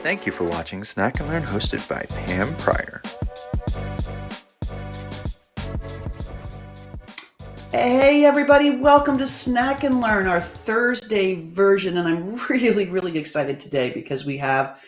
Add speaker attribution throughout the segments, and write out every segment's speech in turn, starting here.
Speaker 1: Thank you for watching Snack and Learn, hosted by Pam Pryor.
Speaker 2: Hey everybody, welcome to Snack and Learn, our Thursday version. And I'm really excited today because we have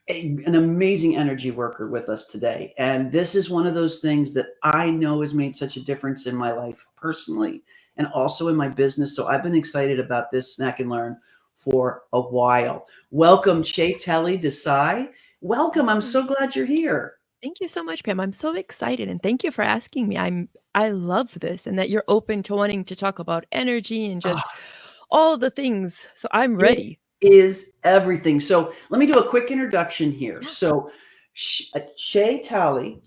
Speaker 2: an amazing energy worker with us today. And this is one of those things that I know has made such a difference in my life personally and also in my business. So I've been excited about this Snack and Learn for a while. Welcome, Chaitali Desai. Welcome. I'm so glad you're here.
Speaker 3: Thank you so much, Pam. I'm so excited, and thank you for asking me. I love this, and that you're open to wanting to talk about energy and just all the things. So I'm ready.
Speaker 2: It is everything. So let me do a quick introduction here.
Speaker 3: Yeah.
Speaker 2: So Chaitali,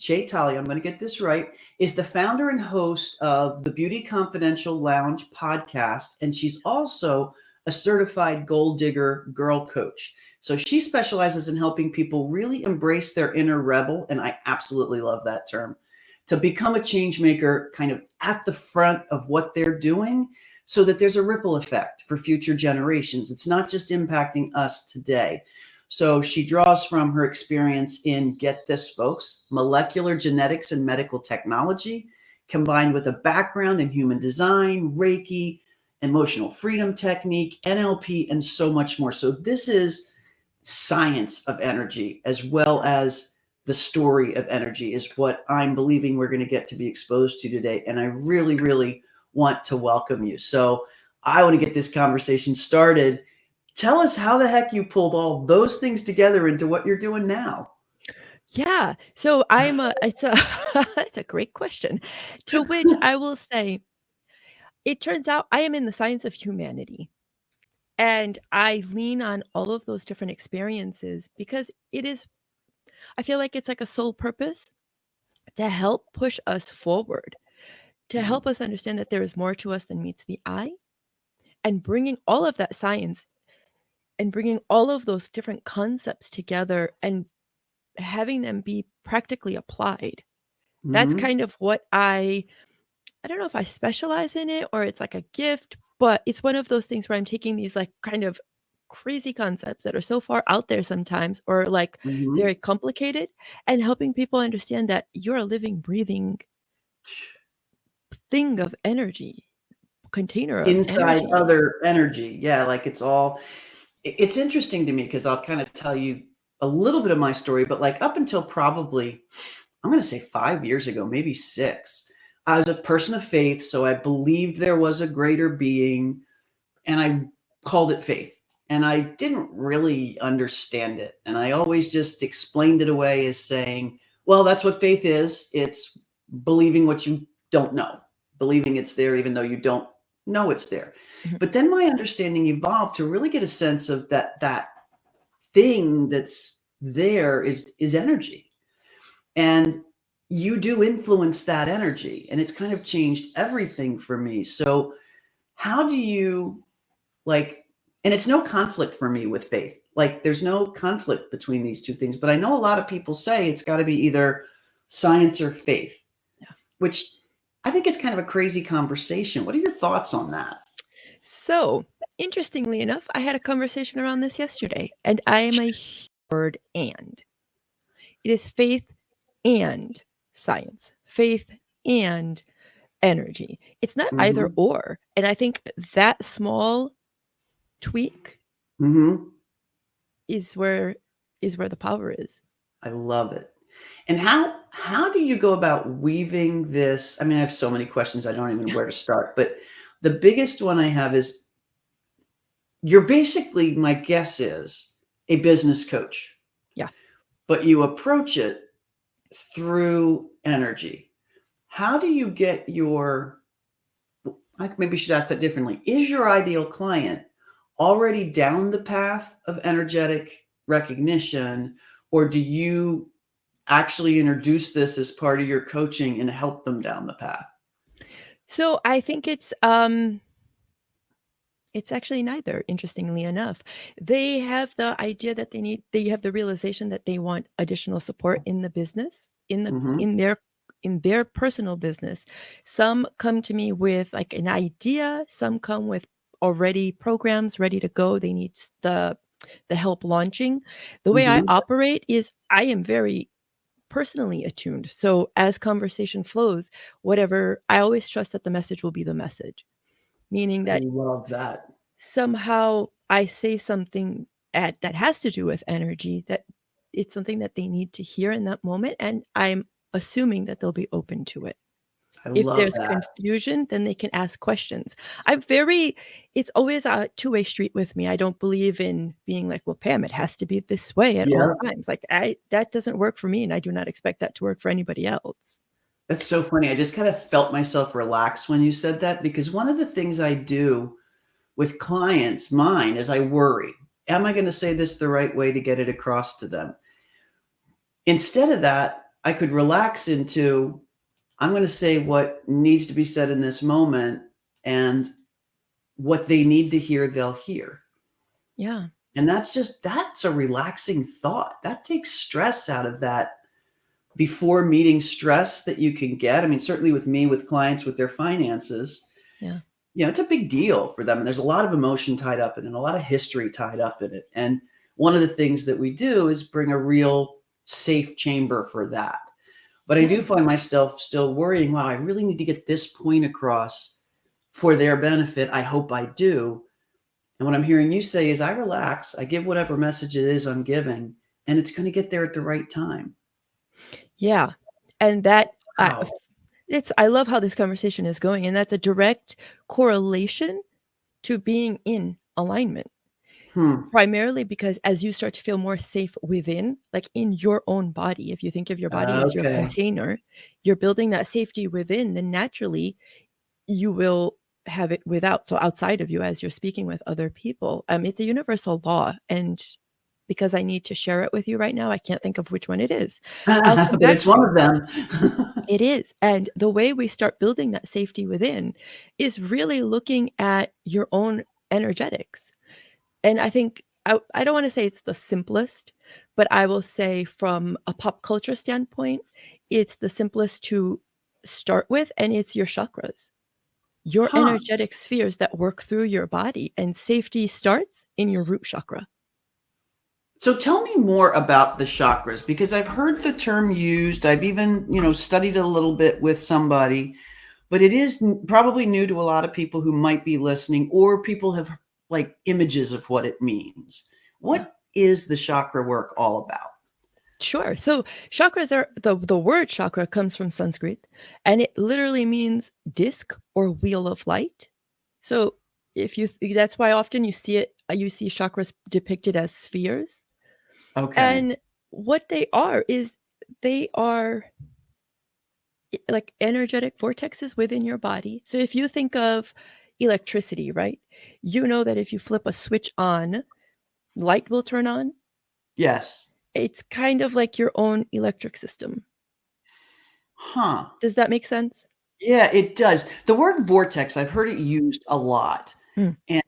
Speaker 2: I'm going to get this right, is the founder and host of the Beauty Confidential Lounge podcast, and she's also a certified gold digger girl coach. So she specializes in helping people really embrace their inner rebel, and I absolutely love that term, to become a change maker kind of at the front of what they're doing so that there's a ripple effect for future generations. It's not just impacting us today. So she draws from her experience in, get this, folks, molecular genetics and medical technology, combined with a background in human design, Reiki, emotional freedom technique, NLP, and so much more. So this is science of energy as well as the story of energy is what I'm believing we're going to get to be exposed to today. And I really want to welcome you. So I want to get this conversation started. Tell us how the heck you pulled all those things together into what you're doing now.
Speaker 3: Yeah. So it's a great question, to which I will say, it turns out I am in the science of humanity. And I lean on all of those different experiences because I feel like it's like a sole purpose to help push us forward, to help us understand that there is more to us than meets the eye, and bringing all of that science and bringing all of those different concepts together and having them be practically applied. That's kind of what I don't know if I specialize in it or it's like a gift, but it's one of those things where I'm taking these like kind of crazy concepts that are so far out there sometimes or like very complicated and helping people understand that you're a living, breathing thing of energy, container of
Speaker 2: Inside
Speaker 3: energy.
Speaker 2: other energy. Yeah, like it's interesting to me because I'll kind of tell you a little bit of my story, but like up until probably, I'm going to say 5 years ago, maybe 6, I was a person of faith. So I believed there was a greater being and I called it faith. And I didn't really understand it. And I always just explained it away as saying, well, that's what faith is. It's believing what you don't know, believing it's there, even though you don't know it's there. But then my understanding evolved to really get a sense of that thing that's there is energy. And you do influence that energy. And it's kind of changed everything for me. So how do you and it's no conflict for me with faith. Like there's no conflict between these two things, but I know a lot of people say it's got to be either science or faith, which I think is kind of a crazy conversation. What are your thoughts on that?
Speaker 3: So, interestingly enough, I had a conversation around this yesterday, and I am a word and. It is faith and science, faith and energy. It's not either or. And I think that small tweak is where the power is.
Speaker 2: I love it. And how do you go about weaving this? I mean, I have so many questions. I don't even know where to start. But the biggest one I have is you're basically, my guess is, a business coach.
Speaker 3: Yeah.
Speaker 2: But you approach it through energy. How do you get I maybe should ask that differently. Is your ideal client already down the path of energetic recognition, or do you actually introduce this as part of your coaching and help them down the path?
Speaker 3: So I think it's actually neither, interestingly enough. They have the idea that they have the realization that they want additional support in the business, in their personal business. Some come to me with like an idea, some come with already programs ready to go. They need the the help launching. The way I
Speaker 2: Mhm.
Speaker 3: operate is I am very personally attuned. So as conversation flows, whatever, I always trust that the message will be the message, meaning
Speaker 2: I
Speaker 3: that
Speaker 2: love that.
Speaker 3: somehow I say something that has to do with energy, that it's something that they need to hear in that moment, and I'm assuming that they'll be open to it.
Speaker 2: I
Speaker 3: If
Speaker 2: love
Speaker 3: there's
Speaker 2: that.
Speaker 3: confusion, then they can ask questions. I'm very It's always a two-way street with me. I don't believe in being like, "Well, Pam, it has to be this way at all
Speaker 2: Yeah.
Speaker 3: times." Like, I that doesn't work for me, and I do not expect that to work for anybody else.
Speaker 2: That's so funny. I just kind of felt myself relax when you said that because one of the things I do with clients, mine, is I worry. Am I going to say this the right way to get it across to them? Instead of that, I could relax into I'm going to say what needs to be said in this moment, and what they need to hear, they'll hear.
Speaker 3: Yeah.
Speaker 2: And that's a relaxing thought. That takes stress out of that before meeting stress that you can get. I mean, certainly with me, with clients, with their finances,
Speaker 3: Yeah.
Speaker 2: it's a big deal for them. And there's a lot of emotion tied up in it and a lot of history tied up in it. And one of the things that we do is bring a real safe chamber for that. But I
Speaker 3: Yeah.
Speaker 2: do find myself still worrying, wow, I really need to get this point across for their benefit. I hope I do. And what I'm hearing you say is I relax, I give whatever message it is I'm giving, and it's going to get there at the right time.
Speaker 3: Yeah. And that
Speaker 2: Wow.
Speaker 3: I love how this conversation is going, and that's a direct correlation to being in alignment.
Speaker 2: Hmm.
Speaker 3: Primarily because as you start to feel more safe within, like in your own body, if you think of your body as your
Speaker 2: Okay.
Speaker 3: container, you're building that safety within, then naturally you will have it without. So outside of you, as you're speaking with other people, it's a universal law. And because I need to share it with you right now, I can't think of which one it is. I'll come
Speaker 2: But
Speaker 3: back
Speaker 2: it's
Speaker 3: to
Speaker 2: one
Speaker 3: you.
Speaker 2: of them.
Speaker 3: It is. And the way we start building that safety within is really looking at your own energetics. And I think I don't wanna say it's the simplest, but I will say from a pop culture standpoint, it's the simplest to start with, and it's your chakras. Your
Speaker 2: Huh.
Speaker 3: energetic spheres that work through your body, and safety starts in your root chakra.
Speaker 2: So tell me more about the chakras because I've heard the term used. I've even, studied a little bit with somebody, but it is probably new to a lot of people who might be listening or people have like images of what it means.
Speaker 3: Yeah.
Speaker 2: What is the chakra work all about?
Speaker 3: Sure. So chakras are the word chakra comes from Sanskrit, and it literally means disc or wheel of light. So if you that's why often you see chakras depicted as spheres.
Speaker 2: Okay.
Speaker 3: And what they are is they are like energetic vortexes within your body. So if you think of electricity, right? You know that if you flip a switch on, light will turn on.
Speaker 2: Yes.
Speaker 3: It's kind of like your own electric system.
Speaker 2: Huh.
Speaker 3: Does that make sense?
Speaker 2: Yeah, it does. The word vortex, I've heard it used a lot.
Speaker 3: Mm,
Speaker 2: And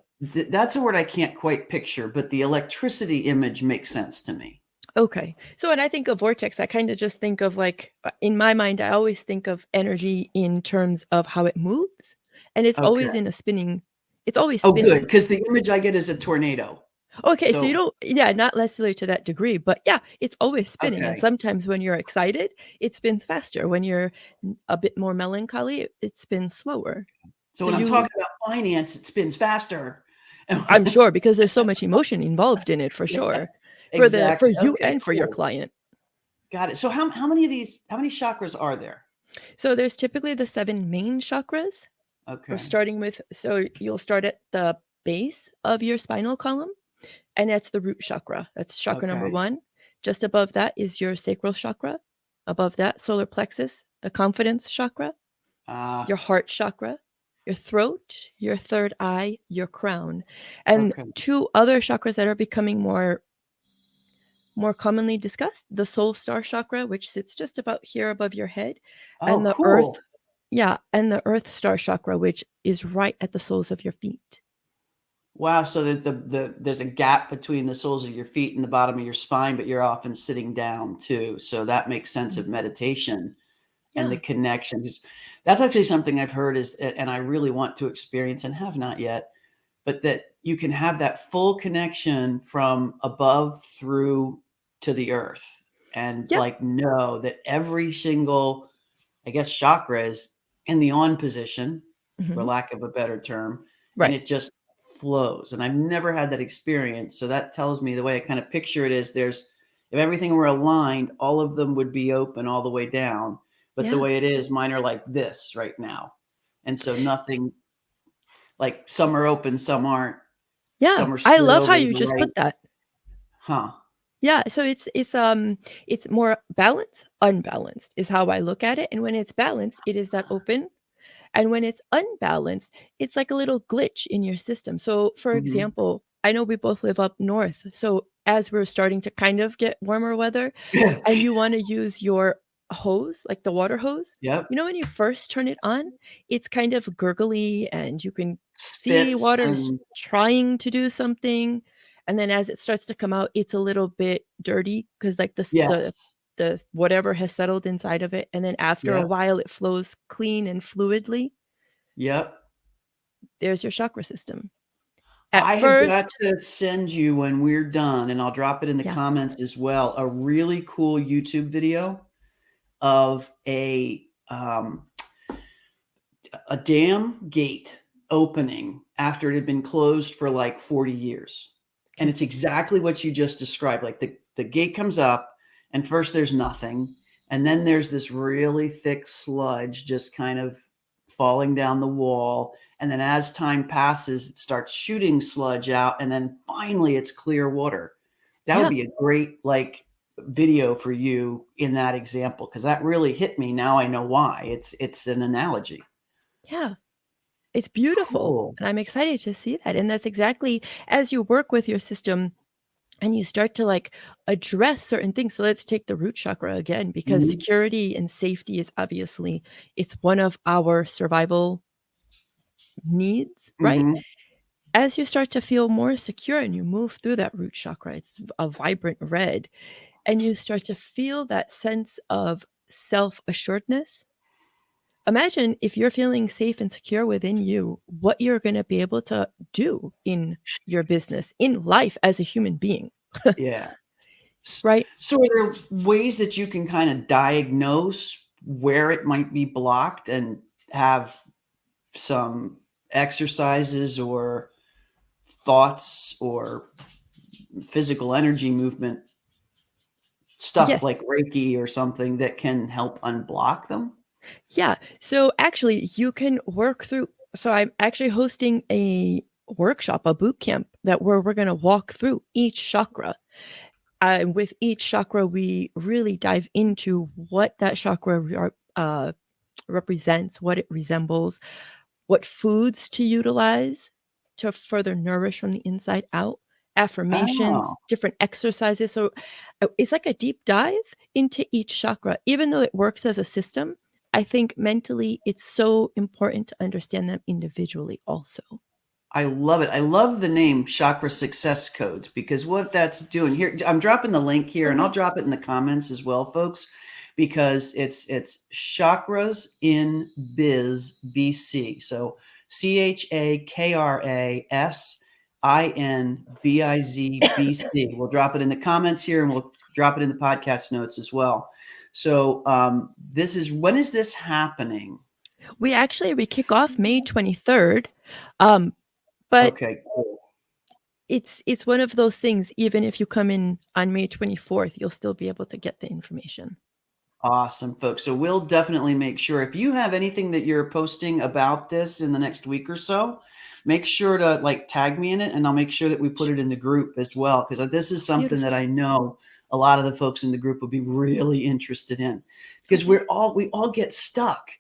Speaker 2: that's a word I can't quite picture, but the electricity image makes sense to me.
Speaker 3: okay. So when I think of vortex, I kind of just think of like, in my mind, I always think of energy in terms of how it moves. And it's
Speaker 2: Okay.
Speaker 3: always in a spinning, it's always
Speaker 2: Oh, good,
Speaker 3: spinning.
Speaker 2: because the image I get is a tornado.
Speaker 3: Okay, so you
Speaker 2: So,
Speaker 3: don't, yeah, not necessarily to that degree, but yeah, it's always spinning, and
Speaker 2: okay.
Speaker 3: sometimes when you're excited, it spins faster. When you're a bit more melancholy, it spins slower.
Speaker 2: So
Speaker 3: So
Speaker 2: when I'm
Speaker 3: you
Speaker 2: talking about finance, it spins faster. And
Speaker 3: I'm sure because there's so much emotion involved in it for
Speaker 2: yeah,
Speaker 3: sure, for
Speaker 2: exactly.
Speaker 3: you
Speaker 2: Okay,
Speaker 3: and for your
Speaker 2: cool.
Speaker 3: client.
Speaker 2: Got it. So how many chakras are there?
Speaker 3: So there's typically the 7 main chakras. We're
Speaker 2: Okay.
Speaker 3: starting with so you'll start at the base of your spinal column, and that's the root chakra. That's chakra number
Speaker 2: Okay.
Speaker 3: 1. Just above that is your sacral chakra. Above that, solar plexus, the confidence chakra,
Speaker 2: Uh,
Speaker 3: your heart chakra, your throat, your third eye, your crown. And
Speaker 2: okay.
Speaker 3: 2 other chakras that are becoming more commonly discussed, the soul star chakra, which sits just about here above your head,
Speaker 2: Oh,
Speaker 3: and the earth,
Speaker 2: cool.
Speaker 3: yeah, and the earth star chakra, which is right at the soles of your feet.
Speaker 2: Wow. So that there's a gap between the soles of your feet and the bottom of your spine, but you're often sitting down too. So that makes sense of
Speaker 3: Mhm.
Speaker 2: meditation and the
Speaker 3: Yeah.
Speaker 2: connections. That's actually something I've heard and I really want to experience and have not yet. but that you can have that full connection from above through to the earth, and
Speaker 3: Yep.
Speaker 2: like know that every single, I guess, chakra is in the on position, for
Speaker 3: Mhm.
Speaker 2: lack of a better term, and
Speaker 3: Right.
Speaker 2: it just flows. And I've never had that experience. So that tells me, the way I kind of picture it is, if everything were aligned, all of them would be open all the way down. But the
Speaker 3: Yeah.
Speaker 2: way it is, mine are like this right now. And so nothing, like some are open, some aren't,
Speaker 3: Yeah.
Speaker 2: some are
Speaker 3: I
Speaker 2: slid
Speaker 3: love
Speaker 2: over
Speaker 3: how
Speaker 2: to
Speaker 3: you
Speaker 2: the
Speaker 3: just
Speaker 2: right.
Speaker 3: put that.
Speaker 2: Huh.
Speaker 3: Yeah, so it's more balanced, unbalanced is how I look at it, and when it's balanced, it is that open, and when it's unbalanced, it's like a little glitch in your system. So, for
Speaker 2: Hmm.
Speaker 3: example, I know we both live up north, so as we're starting to kind of get warmer weather and you wanna use your hose, like the water hose,
Speaker 2: Yep.
Speaker 3: you know, when you first turn it on, it's kind of gurgly and you can see
Speaker 2: Spits
Speaker 3: water is
Speaker 2: and
Speaker 3: trying to do something, and then as it starts to come out, it's a little bit dirty because, like,
Speaker 2: yes.
Speaker 3: the whatever has settled inside of it, and then after a
Speaker 2: Yep.
Speaker 3: while, it flows clean and fluidly.
Speaker 2: Yep.
Speaker 3: There's your chakra system. At
Speaker 2: I have got
Speaker 3: first
Speaker 2: to send you, when we're done, and I'll drop it in the
Speaker 3: yeah,
Speaker 2: comments as well, a really cool YouTube video of a dam gate opening after it had been closed for like 40 years. And
Speaker 3: okay.
Speaker 2: it's exactly what you just described. Like the gate comes up, and first there's nothing. And then there's this really thick sludge just kind of falling down the wall. And then as time passes, it starts shooting sludge out. And then finally it's clear water. That would
Speaker 3: Yeah,
Speaker 2: be a great like video for you in that example, because that really hit me. Now I know why. It's an analogy.
Speaker 3: yeah. It's beautiful,
Speaker 2: Cool.
Speaker 3: and I'm excited to see that, and that's exactly as you work with your system and you start to, like, address certain things. So let's take the root chakra again, because
Speaker 2: Mhm,
Speaker 3: security and safety is obviously it's one of our survival needs, right?
Speaker 2: mhm.
Speaker 3: As you start to feel more secure and you move through that root chakra, it's a vibrant red, and you start to feel that sense of self-assuredness. Imagine if you're feeling safe and secure within you, what you're gonna be able to do in your business, in life as a human being,
Speaker 2: Yeah. S
Speaker 3: right?
Speaker 2: So are there ways that you can kinda diagnose where it might be blocked, and have some exercises or thoughts or physical energy movement stuff like
Speaker 3: Yes.
Speaker 2: Reiki or something that can help unblock them?
Speaker 3: Yeah. So actually, you can work through so I'm actually hosting a workshop, a boot camp that where we're gonna walk through each chakra. With each chakra, we really dive into what that chakra represents, what it resembles, what foods to utilize to further nourish from the inside out, affirmations,
Speaker 2: Oh,
Speaker 3: different exercises. So it's like a deep dive into each chakra. Even though it works as a system, I think mentally it's so important to understand them individually also.
Speaker 2: I love it. I love the name Chakra Success Codes, because what that's doing here, I'm dropping the link here,
Speaker 3: Oh,
Speaker 2: and I'll
Speaker 3: nice.
Speaker 2: drop it in the comments as well, folks, because it's Chakras in Biz BC. So ChakraSinBizBC. We'll drop it in the comments here, and we'll drop it in the podcast notes as well. So this is, when is this happening?
Speaker 3: We kick off May 23rd. Um, but
Speaker 2: Okay, cool.
Speaker 3: it's one of those things, even if you come in on May 24th, you'll still be able to get the information.
Speaker 2: Awesome, folks. So we'll definitely make sure, if you have anything that you're posting about this in the next week or so, make sure to like tag me in it, and I'll make sure that we put it in the group as well, because this is something that
Speaker 3: Beautiful.
Speaker 2: I know a lot of the folks in the group would be really interested in,
Speaker 3: Oh,
Speaker 2: because
Speaker 3: yeah.
Speaker 2: we all get stuck.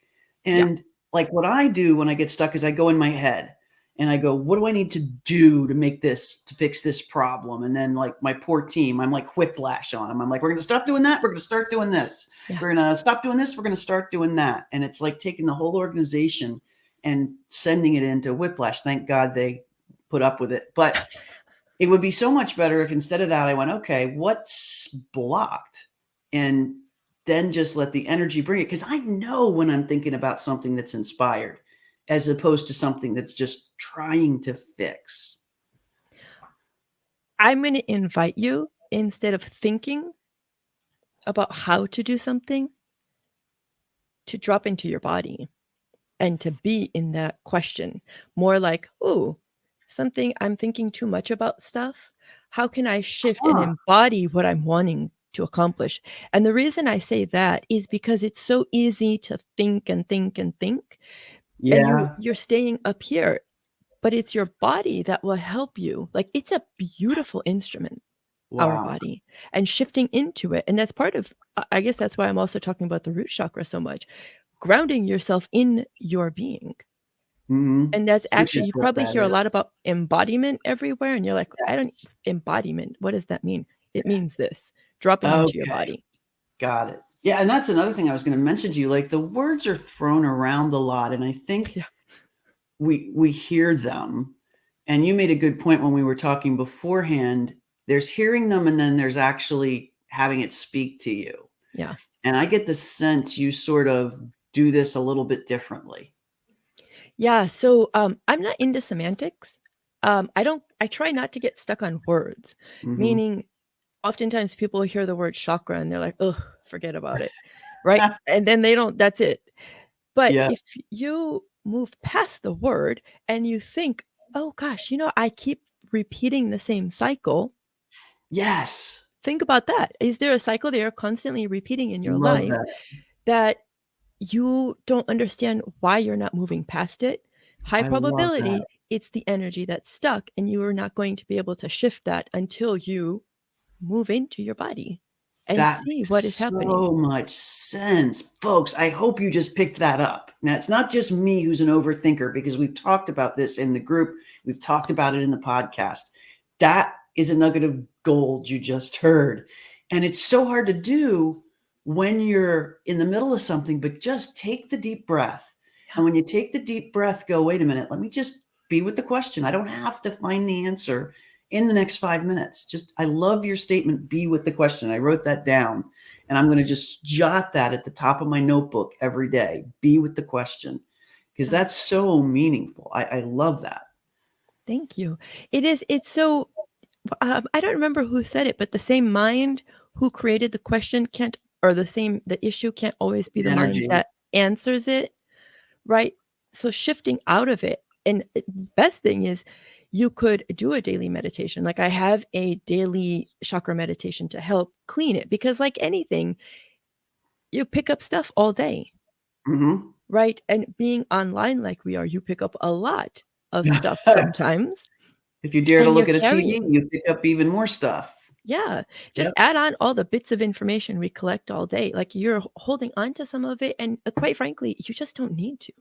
Speaker 3: Yeah.
Speaker 2: And like what I do when I get stuck is I go in my head and I go, what do I need to do to make this, to fix this problem? And then like my poor team, I'm like whiplash on them. I'm like, we're going to stop doing that. We're going to start doing this.
Speaker 3: Yeah.
Speaker 2: We're going to stop doing this. We're going to start doing that. And it's like taking the whole organization and sending it into whiplash. Thank God they put up with it. But it would be so much better if instead of that, I went, okay, what's blocked? And then just let the energy bring it. Because I know when I'm thinking about something that's inspired. as opposed to something that's just trying to fix?
Speaker 3: I'm going to invite you, instead of thinking about how to do something, to drop into your body and to be in that question. More like, "Ooh, something I'm thinking too much about stuff. How can I shift and
Speaker 2: Huh.
Speaker 3: embody what I'm wanting to accomplish?" And the reason I say that is because it's so easy to think and think and think, and
Speaker 2: Yeah.
Speaker 3: you're staying up here, but it's your body that will help you. Like, it's a beautiful instrument, our
Speaker 2: Wow.
Speaker 3: body, and shifting into it. And that's part of, I guess that's why I'm also talking about the root chakra so much, grounding yourself in your being.
Speaker 2: Mhm.
Speaker 3: And that's
Speaker 2: Which is
Speaker 3: actually, you
Speaker 2: what
Speaker 3: probably
Speaker 2: that
Speaker 3: hear a lot
Speaker 2: is.
Speaker 3: about embodiment everywhere, and you're like, I don't,
Speaker 2: Yes.
Speaker 3: embodiment, what does that mean? It means this, dropping into your
Speaker 2: Okay.
Speaker 3: body.
Speaker 2: Got it. Yeah, and that's another thing I was gonna mention to you, like, the words are thrown around a lot, and I think
Speaker 3: Yeah.
Speaker 2: we hear them, and you made a good point when we were talking beforehand. There's hearing them, and then there's actually having it speak to you,
Speaker 3: Yeah.
Speaker 2: and I get the sense you sort of do this a little bit differently.
Speaker 3: Yeah, so, I'm not into semantics. I try not to get stuck on words,
Speaker 2: Mhm.
Speaker 3: meaning oftentimes people hear the word chakra and they're like, "Ugh, forget about it," right? And then they don't, that's it. But
Speaker 2: Yeah.
Speaker 3: if you move past the word and you think, "Oh gosh, I keep repeating the same cycle."
Speaker 2: Yes.
Speaker 3: Think about that. Is there a cycle that you're constantly repeating in your
Speaker 2: Love
Speaker 3: life
Speaker 2: that.
Speaker 3: that you don't understand why you're not moving past it? High
Speaker 2: I love that.
Speaker 3: probability it's the energy that's stuck, and you are not going to be able to shift that until you move into your body and
Speaker 2: That
Speaker 3: see what is
Speaker 2: makes
Speaker 3: happening.
Speaker 2: so much sense. Folks, I hope you just picked that up. Now, it's not just me who's an overthinker, because we've talked about this in the group. We've talked about it in the podcast. That is a nugget of gold you just heard. And it's so hard to do when you're in the middle of something, but just take the deep breath.
Speaker 3: Yeah.
Speaker 2: And when you take the deep breath, go, wait a minute, let me just be with the question. I don't have to find the answer in the next 5 minutes. Just, I love your statement, be with the question. I wrote that down, and I'm going to just jot that at the top of my notebook every day. Be with the question, because
Speaker 3: Yeah.
Speaker 2: that's so meaningful. I love that.
Speaker 3: Thank you. It's so, I don't remember who said it, but the same mind who created the question can't, or the issue can't always be
Speaker 2: The
Speaker 3: the mind
Speaker 2: energy.
Speaker 3: that answers it, right? So shifting out of it, and best thing is you could do a daily meditation. Like, I have a daily chakra meditation to help clean it, because like anything, you pick up stuff all day,
Speaker 2: Mhm.
Speaker 3: right? And being online like we are, you pick up a lot of stuff sometimes,
Speaker 2: If you dare to
Speaker 3: and you're
Speaker 2: look at a TV,
Speaker 3: carrying.
Speaker 2: you pick up even more stuff.
Speaker 3: Yeah, just
Speaker 2: Yep.
Speaker 3: add on all the bits of information we collect all day. Like, you're holding on to some of it, and quite frankly, you just don't need to.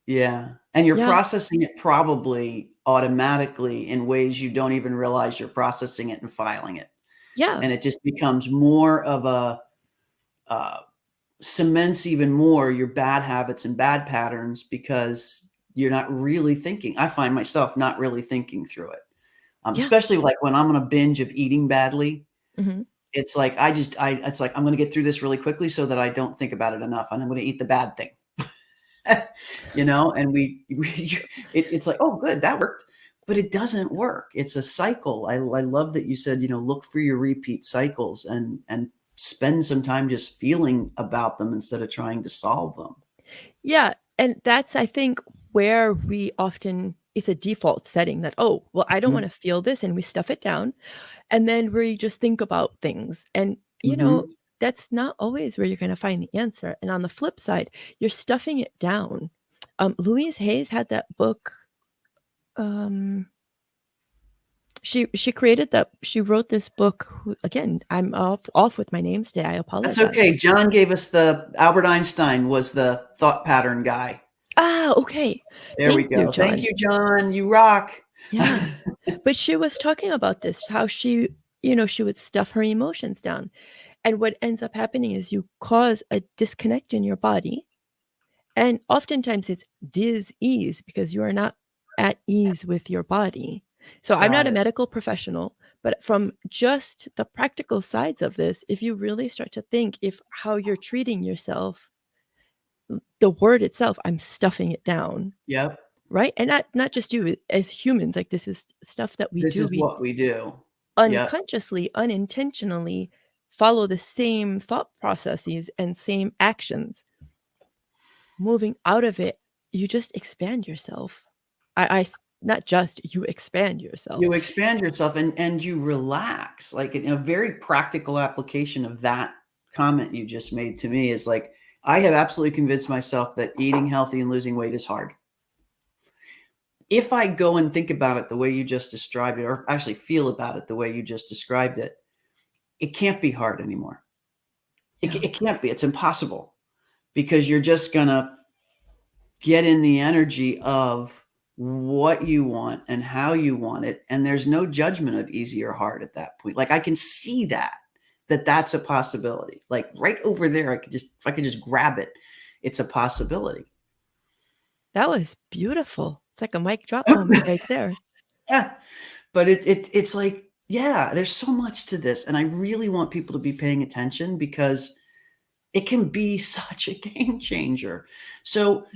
Speaker 2: Yeah. And you're
Speaker 3: Yeah,
Speaker 2: processing it probably automatically in ways you don't even realize you're processing it and filing it.
Speaker 3: yeah,
Speaker 2: And it just becomes more of a, uh, cements even more your bad habits and bad patterns, because you're not really thinking. I find myself not really thinking through it.
Speaker 3: yeah.
Speaker 2: Especially like when I'm on a binge of eating badly,
Speaker 3: Mhm.
Speaker 2: it's like it's like I'm going to get through this really quickly so that I don't think about it enough, and I'm going to eat the bad thing. And it's like, oh, good, that worked, but it doesn't work. It's a cycle. I love that you said, look for your repeat cycles, and spend some time just feeling about them instead of trying to solve them.
Speaker 3: Yeah, and that's, I think, where we often, it's a default setting that, "Oh, well, I don't
Speaker 2: Mhm.
Speaker 3: wanna feel this," and we stuff it down, and then we just think about things, and,
Speaker 2: Mhm.
Speaker 3: that's not always where you're gonna find the answer. And on the flip side, you're stuffing it down. Louise Hayes had that book, um, she wrote this book, who again, I'm off with my names today, I
Speaker 2: That's
Speaker 3: apologize.
Speaker 2: okay. John gave us Albert Einstein was the thought pattern guy.
Speaker 3: Ah, okay.
Speaker 2: There we
Speaker 3: Thank you,
Speaker 2: go. Thank
Speaker 3: John.
Speaker 2: you, John. You rock.
Speaker 3: Yeah. But she was talking about this, how she would stuff her emotions down. And what ends up happening is you cause a disconnect in your body. And oftentimes it's dis-ease because you are not at ease with your body. So I'm not
Speaker 2: Got
Speaker 3: a
Speaker 2: it.
Speaker 3: medical professional, but from just the practical sides of this, if you really start to think if how you're treating yourself, the word itself, I'm stuffing it down,
Speaker 2: Yep.
Speaker 3: right? And not just you, as humans, like this is stuff that we
Speaker 2: This
Speaker 3: do.
Speaker 2: is
Speaker 3: We
Speaker 2: what we do. Yep.
Speaker 3: unconsciously, unintentionally follow the same thought processes and same actions. Moving out of it, you just expand yourself. Not just, you expand yourself.
Speaker 2: You expand yourself and you relax. Like a very practical application of that comment you just made to me is like, I have absolutely convinced myself that eating healthy and losing weight is hard. If I go and think about it the way you just described it, or actually feel about it the way you just described it, it can't be hard anymore. It can't be. It's impossible, because you're just going to get in the energy of what you want and how you want it. And there's no judgment of easy or hard at that point. Like I can see that's a possibility. Like right over there, if I could just grab it, it's a possibility.
Speaker 3: That was beautiful. It's like a mic drop moment right there.
Speaker 2: Yeah. But it's like, yeah, there's so much to this. And I really want people to be paying attention, because it can be such a game changer. So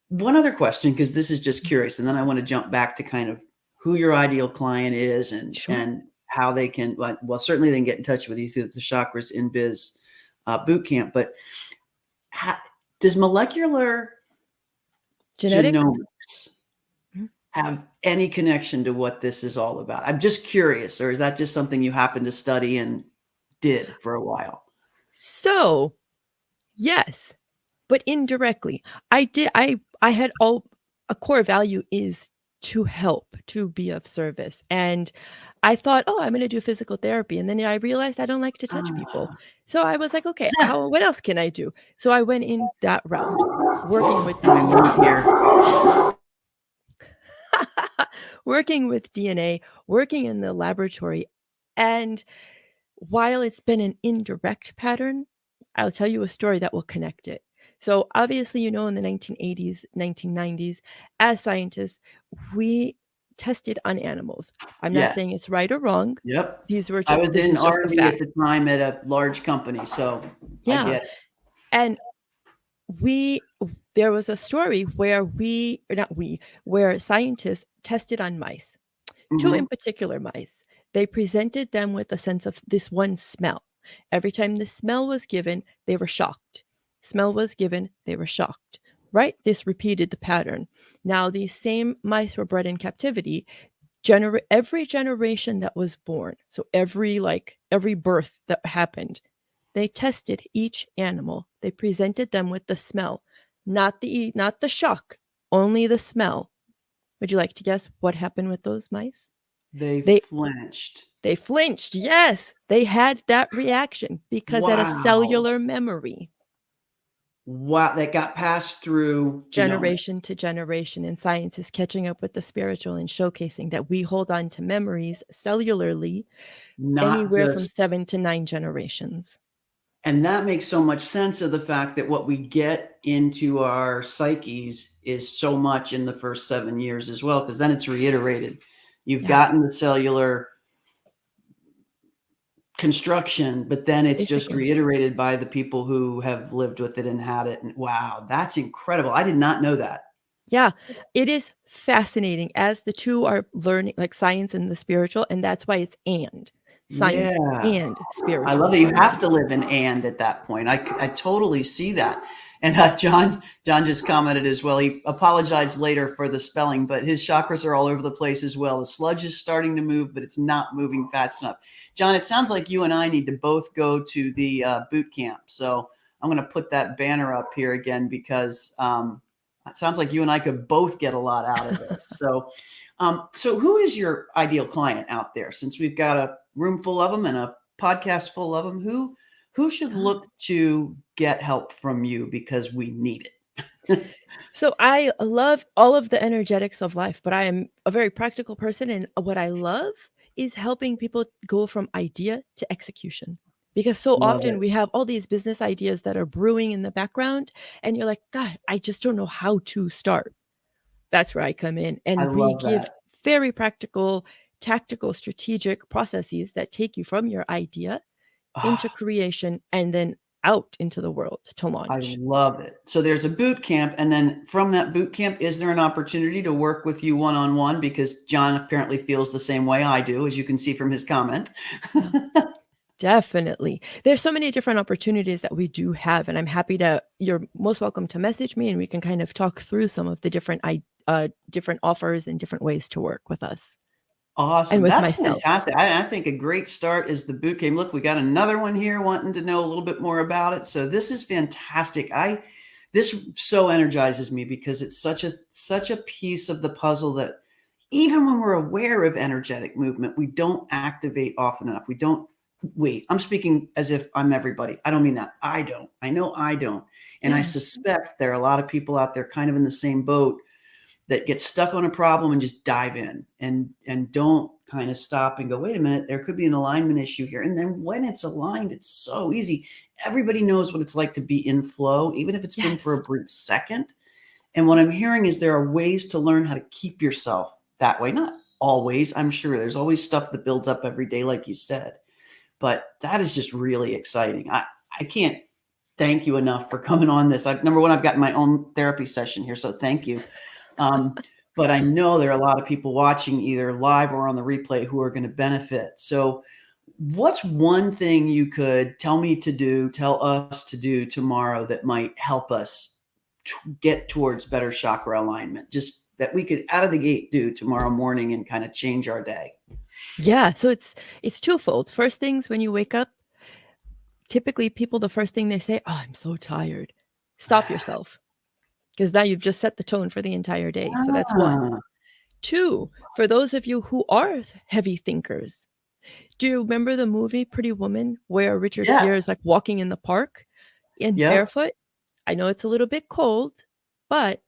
Speaker 2: one other question, because this is just curious, and then I want to jump back to kind of who your ideal client is and how they can, well, certainly they can get in touch with you through the Chakras in Biz boot camp. But does molecular genomics have any connection to what this is all about? I'm just curious, or is that just something you happen to study and did for a while?
Speaker 3: So, yes, but indirectly. I had a core value is to help, to be of service. And I thought, oh, I'm going to do physical therapy. And then I realized I don't like to touch people. So I was like, okay, what else can I do? So I went in that route, working with working with DNA, working in the laboratory. And while it's been an indirect pattern, I'll tell you a story that will connect it. So obviously, in the 1980s, 1990s, as scientists, we tested on animals. I'm not saying it's right or wrong.
Speaker 2: Yep.
Speaker 3: These were
Speaker 2: I was in R&D at the time at a large company, so I get it.
Speaker 3: And there was a story where where scientists tested on mice, two in particular mice. They presented them with a sense of this one smell. Every time the smell was given, they were shocked. Smell was given, they were shocked, right? This repeated the pattern. Now, these same mice were bred in captivity. Every generation that was born, so every birth that happened, they tested each animal. They presented them with the smell, not the shock, only the smell. Would you like to guess what happened with those mice?
Speaker 2: They flinched.
Speaker 3: They flinched. Yes, they had that reaction because at a cellular memory.
Speaker 2: Wow, that got passed through
Speaker 3: generation to generation, and science is catching up with the spiritual and showcasing that we hold on to memories cellularly anywhere from 7 to 9 generations.
Speaker 2: And that makes so much sense of the fact that what we get into our psyches is so much in the first 7 years as well, because then it's reiterated. You've gotten the cellular construction, but then it's just reiterated by the people who have lived with it and had it. And wow, that's incredible. I did not know that.
Speaker 3: Yeah, it is fascinating as the two are learning, like science and the spiritual, and that's why it's science and spiritual.
Speaker 2: I love that you have to live in and at that point. I totally see that. And John just commented as well. He apologized later for the spelling, but his chakras are all over the place as well. The sludge is starting to move, but it's not moving fast enough. John, it sounds like you and I need to both go to the boot camp. So I'm going to put that banner up here again, because it sounds like you and I could both get a lot out of this. So who is your ideal client out there? Since we've got a room full of them and a podcast full of them, who should look to get help from you, because we need it?
Speaker 3: So I love all of the energetics of life, but I am a very practical person. And what I love is helping people go from idea to execution. Because so often we have all these business ideas that are brewing in the background, and you're like, God, I just don't know how to start. That's where I come in. And we give very practical, tactical, strategic processes that take you from your idea into creation, and then out into the world to
Speaker 2: I
Speaker 3: launch.
Speaker 2: love it. So there's a boot camp, and then from that boot camp, is there an opportunity to work with you one-on-one? Because John apparently feels the same way I do, as you can see from his comment.
Speaker 3: Yeah. Definitely. There's so many different opportunities that we do have, and I'm happy to you're most welcome to message me, and we can kind of talk through some of the different offers and different ways to work with us and
Speaker 2: Awesome.
Speaker 3: with
Speaker 2: That's
Speaker 3: myself.
Speaker 2: fantastic. I think a great start is the boot camp. Look, we got another one here wanting to know a little bit more about it. So this is fantastic. This so energizes me because it's such a piece of the puzzle that even when we're aware of energetic movement, we don't activate often enough. I'm speaking as if I'm everybody. I don't mean that. I don't. I know I don't. And I
Speaker 3: Yeah.
Speaker 2: suspect there are a lot of people out there kind of in the same boat that get stuck on a problem and just dive in and don't kind of stop and go, wait a minute, there could be an alignment issue here. And then when it's aligned, it's so easy. Everybody knows what it's like to be in flow, even if it's been for a brief second. And what I'm hearing is there are ways to learn how to keep yourself that way. Not always, I'm sure. There's always stuff that builds up every day, like you said. But that is just really exciting. I can't thank you enough for coming on this. Number one, I've got my own therapy session here, so thank you. But I know there are a lot of people watching either live or on the replay who are going to benefit. So what's one thing you could tell us to do tomorrow that might help us get towards better chakra alignment? Just that we could out of the gate do tomorrow morning and kind of change our day.
Speaker 3: Yeah. So it's twofold. First things when you wake up, typically people, the first thing they say, "Oh, I'm so tired." Stop yourself. Because now you've just set the tone for the entire day. So that's one.
Speaker 2: Ah,
Speaker 3: Two, for those of you who are heavy thinkers, do you remember the movie Pretty Woman where Richard
Speaker 2: yes.
Speaker 3: Gere is like walking in the park in
Speaker 2: Yep.
Speaker 3: barefoot? I know it's a little bit cold, but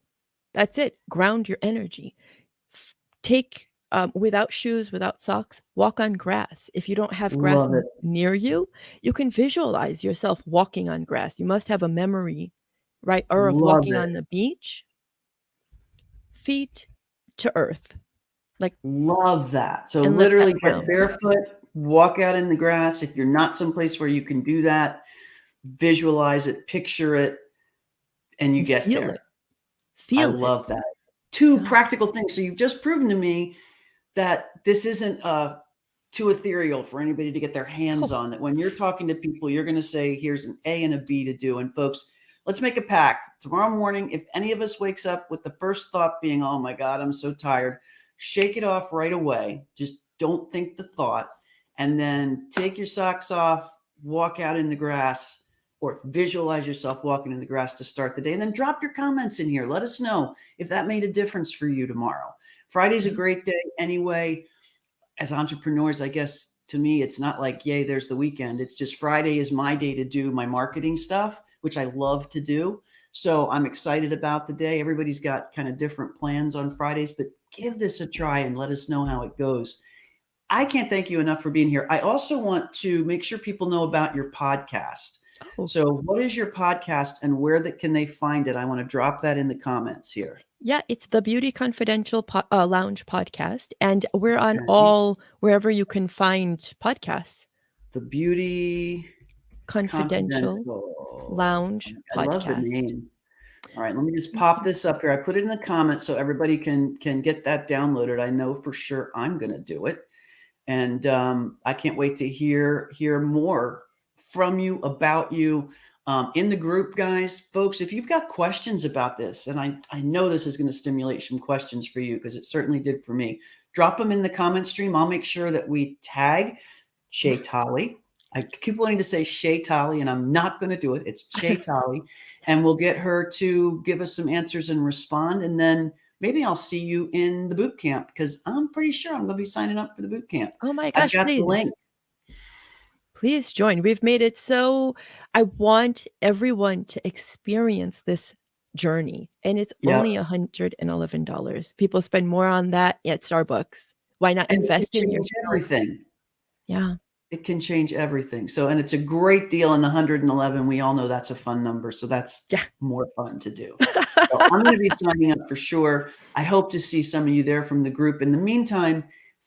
Speaker 3: that's it. Ground your energy. Take without shoes, without socks, walk on grass. If you don't have grass
Speaker 2: Love it.
Speaker 3: near you, you can visualize yourself walking on grass. You must have a memory, right? Or of
Speaker 2: Love
Speaker 3: walking
Speaker 2: it.
Speaker 3: on the beach, feet to earth. Like,
Speaker 2: Love that. So
Speaker 3: and let that
Speaker 2: literally get
Speaker 3: ground.
Speaker 2: barefoot, walk out in the grass. If you're not someplace where you can do that, visualize it, picture it, and you get
Speaker 3: Feel
Speaker 2: there.
Speaker 3: it. Feel
Speaker 2: I
Speaker 3: it.
Speaker 2: love that. Two
Speaker 3: Yeah.
Speaker 2: practical things. So you've just proven to me that this isn't too ethereal for anybody to get their hands on. That when you're talking to people, you're going to say, here's an A and a B to do. And folks, let's make a pact. Tomorrow morning, if any of us wakes up with the first thought being, oh my God, I'm so tired, shake it off right away. Just don't think the thought. And then take your socks off, walk out in the grass, or visualize yourself walking in the grass to start the day. And then drop your comments in here. Let us know if that made a difference for you tomorrow. Friday's a great day anyway. As entrepreneurs, I guess to me, it's not like, yay, there's the weekend. It's just Friday is my day to do my marketing stuff, which I love to do. So I'm excited about the day. Everybody's got kind of different plans on Fridays, but give this a try and let us know how it goes. I can't thank you enough for being here. I also want to make sure people know about your podcast.
Speaker 3: Oh.
Speaker 2: So what is your podcast and where can they find it? I want to drop that in the comments here.
Speaker 3: Yeah, it's the Beauty Confidential Lounge podcast, and we're on
Speaker 2: Okay.
Speaker 3: all wherever you can find podcasts.
Speaker 2: The Beauty
Speaker 3: Confidential Lounge
Speaker 2: I love the
Speaker 3: podcast.
Speaker 2: name. All right, let me just pop this up here. I put it in the comments so everybody can get that downloaded. I know for sure I'm going to do it, and I can't wait to hear more from you, about you, in the group, guys. Folks, if you've got questions about this, and I know this is going to stimulate some questions for you because it certainly did for me, drop them in the comment stream. I'll make sure that we tag Chaitali. I keep wanting to say Chaitali, and I'm not going to do it. It's Chaitali, and we'll get her to give us some answers and respond, and then maybe I'll see you in the boot camp because I'm pretty sure I'm going to be signing up for the boot camp.
Speaker 3: Oh my gosh,
Speaker 2: I've got
Speaker 3: please.
Speaker 2: the link.
Speaker 3: Please join. We've made it so I want everyone to experience this journey, and it's only $111. People spend more on that at Starbucks. Why not invest in yourself?
Speaker 2: Everything.
Speaker 3: Yeah.
Speaker 2: It can change everything. So, and it's a great deal in the 111. We all know that's a fun number. So that's more fun to do. So I'm going to be signing up for sure. I hope to see some of you there from the group. In the meantime,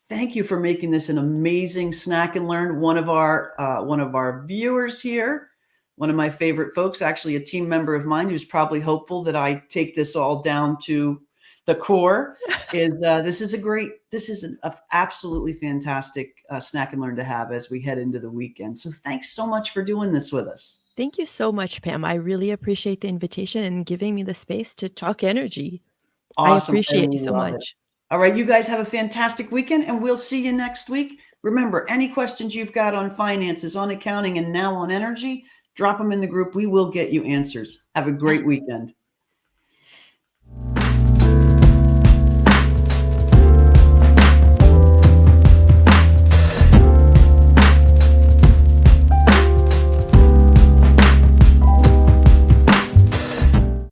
Speaker 2: thank you for making this an amazing snack and learn. One of our viewers here one of my favorite folks, actually a team member of mine who's probably hopeful that I take this all down to the core, is this is an absolutely fantastic snack and learn to have as we head into the weekend. So thanks so much for doing this with us.
Speaker 3: Thank you so much, Pam. I really appreciate the invitation and giving me the space to talk energy. I
Speaker 2: Awesome.
Speaker 3: appreciate you so
Speaker 2: love it.
Speaker 3: much.
Speaker 2: All right, you guys have a fantastic weekend, and we'll see you next week. Remember, any questions you've got on finances, on accounting, and now on energy, drop them in the group. We will get you answers. Have a great weekend.